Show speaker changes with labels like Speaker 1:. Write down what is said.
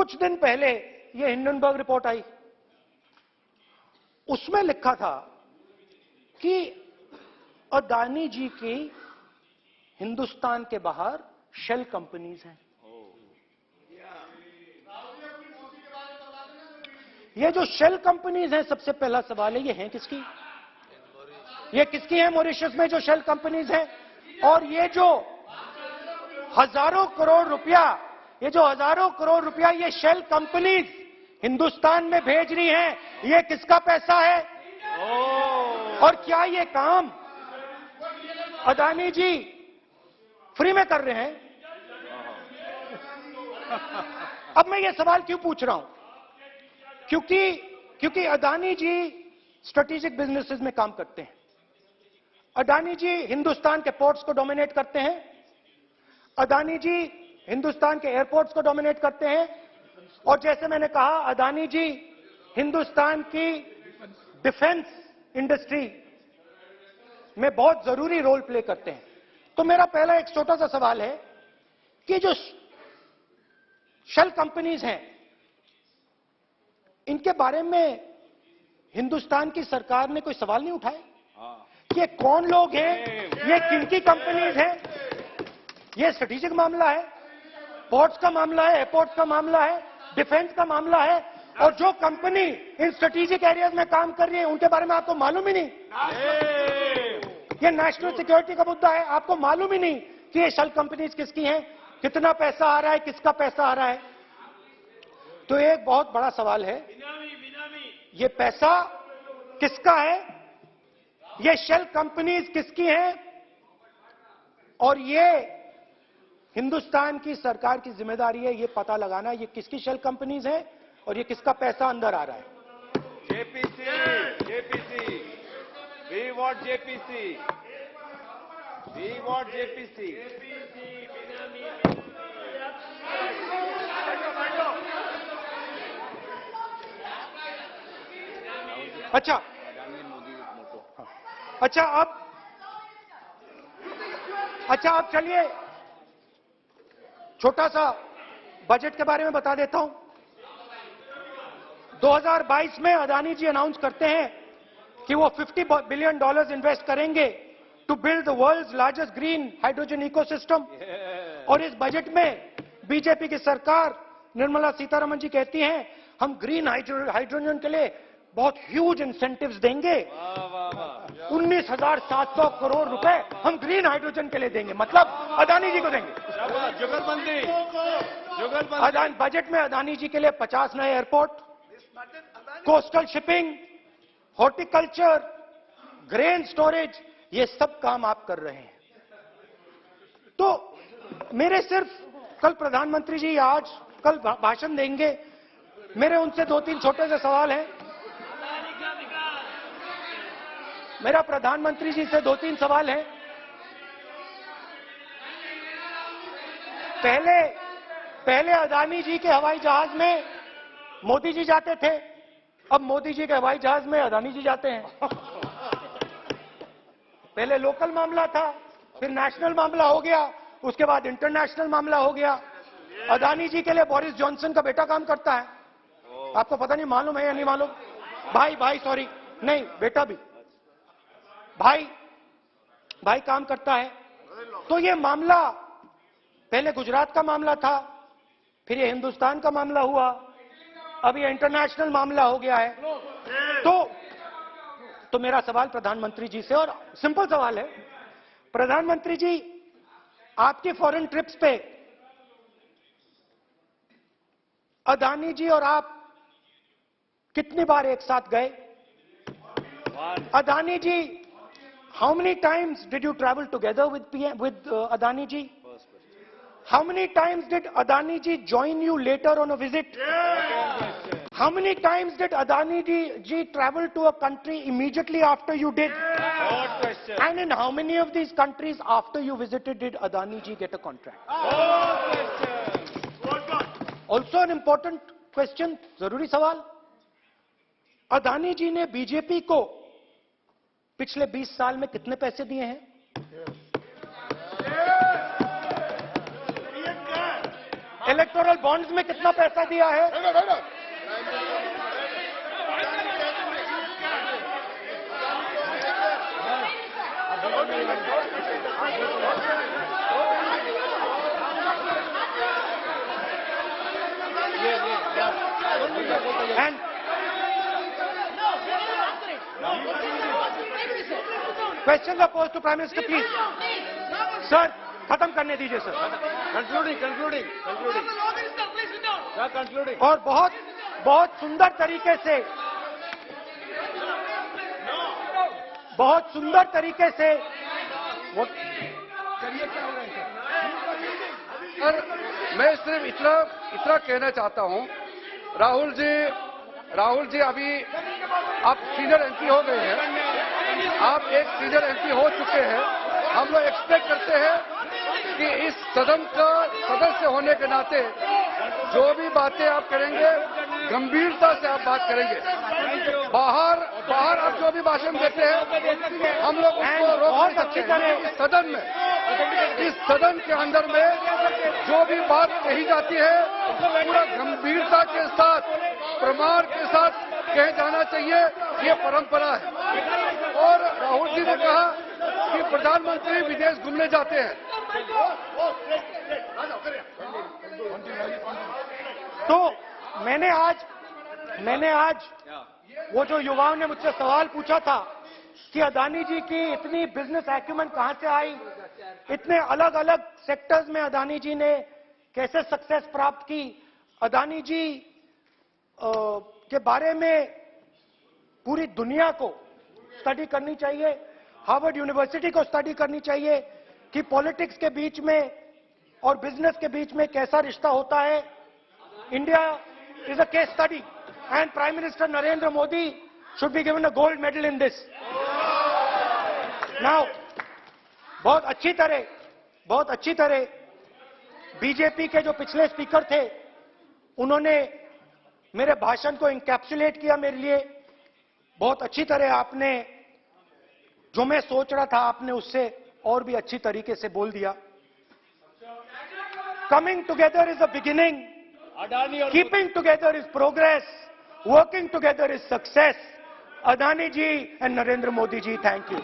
Speaker 1: कुछ दिन पहले ये हिंडनबर्ग रिपोर्ट आई, उसमें लिखा था कि अदानी जी की हिंदुस्तान के बाहर शेल कंपनीज हैं। ये जो शेल कंपनीज हैं, सबसे पहला सवाल है, ये हैं किसकी? ये किसकी है मॉरिशस में जो शेल कंपनीज हैं? और ये जो हजारों करोड़ रुपया ये शेल कंपनीज हिंदुस्तान में भेज रही हैं, ये किसका पैसा है? और क्या ये काम अदानी जी फ्री में कर रहे हैं? अब मैं ये सवाल क्यों पूछ रहा हूं? क्योंकि अदानी जी स्ट्रेटेजिक बिजनेसेस में काम करते हैं। अदानी जी हिंदुस्तान के पोर्ट्स को डोमिनेट करते हैं। अदानी जी हिंदुस्तान के एयरपोर्ट्स को डोमिनेट करते हैं। और जैसे मैंने कहा, अदानी जी हिंदुस्तान की डिफेंस इंडस्ट्री में बहुत जरूरी रोल प्ले करते हैं। तो मेरा पहला एक छोटा सा सवाल है कि जो शेल कंपनीज हैं, इनके बारे में हिंदुस्तान की सरकार ने कोई सवाल नहीं उठाया? ये कौन लोग हैं? ये किनकी कंपनीज हैं? ये स्ट्रेटेजिक मामला है, पोर्ट्स का मामला है, एयरपोर्ट्स का मामला है, डिफेंस का मामला है। और जो कंपनी इन स्ट्रेटेजिक एरियाज में काम कर रही है, उनके बारे में आपको मालूम ही नहीं। ये नेशनल सिक्योरिटी का मुद्दा है, आपको मालूम ही नहीं कि ये शेल कंपनीज किसकी हैं, कितना पैसा आ रहा है, किसका पैसा आ रहा है। तो एक बहुत बड़ा सवाल है, ये पैसा किसका है? ये शेल कंपनीज किसकी हैं? और ये हिंदुस्तान की सरकार की जिम्मेदारी है ये पता लगाना ये किसकी शेल कंपनीज है और ये किसका पैसा अंदर आ रहा है।
Speaker 2: JPC, we want JPC.
Speaker 1: अच्छा अब चलिए छोटा सा बजट के बारे में बता देता हूं। 2022 में अदानी जी अनाउंस करते हैं कि वो $50 बिलियन इन्वेस्ट करेंगे to build the world's largest green hydrogen ecosystem. और इस बजट में बीजेपी की सरकार निर्मला सीतारमण जी कहती हैं हम ग्रीन हाइड्रोजन के लिए बहुत ह्यूज इंसेंटिव्स देंगे। 19,700 करोड़ रुपए हम ग्रीन हाइड्रोजन के लिए देंगे, मतलब अदानी जी को देंगे।
Speaker 2: जुगलबंदी।
Speaker 1: अदानी बजट में अदानी जी के लिए 50 नए airport, coastal shipping, horticulture, grain storage, ये सब काम आप कर रहे हैं। तो मेरे सिर्फ कल प्रधानमंत्री जी कल भाषण देंगे, मेरे उनसे 2-3 छोटे से सवाल हैं। मेरा प्रधानमंत्री जी से 2-3 सवाल हैं। पहले अदानी जी के हवाई जहाज में मोदी जी जाते थे, अब मोदी जी के हवाई जहाज में अदानी जी जाते हैं। पहले लोकल मामला था, फिर नेशनल मामला हो गया, उसके बाद इंटरनेशनल मामला हो गया। अदानी जी के लिए बोरिस जॉनसन का बेटा काम करता है, आपको पता नहीं मालूम है या नहीं मालूम? भाई सॉरी, नहीं बेटा भी, भाई काम करता है। तो ये मामला पहले गुजरात का मामला था, फिर ये हिंदुस्तान का मामला हुआ, अब ये इंटरनेशनल मामला हो गया है। तो मेरा सवाल प्रधानमंत्री जी से, और सिंपल सवाल है, प्रधानमंत्री जी आपकी फॉरेन ट्रिप्स पे अदानी जी और आप कितनी बार एक साथ गए? Adani ji, how many times did you travel together with Adani ji? How many times did Adani ji join you later on a visit? How many times did Adani ji travel to a country immediately after you did? And in how many of these countries after you visited did Adani ji get a contract? Also an important question, जरूरी सवाल, अदानी जी ने BJP को पिछले 20 साल में कितने पैसे दिए हैं? इलेक्टोरल बॉन्ड्स में कितना पैसा दिया है? And questions are posed to Prime Minister, please. Sir, खत्म करने दीजिए सर.
Speaker 2: Concluding. Sir, concluding.
Speaker 1: और बहुत सुंदर तरीके से वो
Speaker 3: सर, मैं सिर्फ इतना कहना चाहता हूं, राहुल जी अभी आप सीनियर एमपी हो गए हैं, आप एक सीनियर एमपी हो चुके हैं। हम लोग एक्सपेक्ट करते हैं कि इस सदन का सदस्य होने के नाते जो भी बातें आप करेंगे गंभीरता से आप बात करेंगे। बाहर आप जो भी भाषण देते हैं हम लोग उसको रोक नहीं सकते हैं। इस सदन के अंदर में जो भी बात कही जाती है पूरा गंभीरता के साथ, प्रमाण के साथ कहे जाना चाहिए, ये परंपरा है। और राहुल जी ने कहा कि प्रधानमंत्री विदेश घूमने जाते हैं।
Speaker 1: तो मैंने आज वो जो युवाओं ने मुझसे सवाल पूछा था कि अदानी जी की इतनी बिजनेस एक्यूमेंट कहां से आई, इतने अलग अलग सेक्टर्स में अदानी जी ने कैसे सक्सेस प्राप्त की, अदानी जी के बारे में पूरी दुनिया को स्टडी करनी चाहिए, हार्वर्ड यूनिवर्सिटी को स्टडी करनी चाहिए कि पॉलिटिक्स के बीच में और बिजनेस के बीच में कैसा रिश्ता होता है। India is a case study and prime minister Narendra Modi should be given a gold medal in this. Now बहुत अच्छी तरह बीजेपी के जो पिछले स्पीकर थे उन्होंने मेरे भाषण को इंकैप्सुलेट किया मेरे लिए बहुत अच्छी तरह। आपने जो मैं सोच रहा था आपने उससे और भी अच्छी तरीके से बोल दिया। Coming together is a beginning, keeping together is progress, working together is success. Adani ji and Narendra Modi ji, thank you.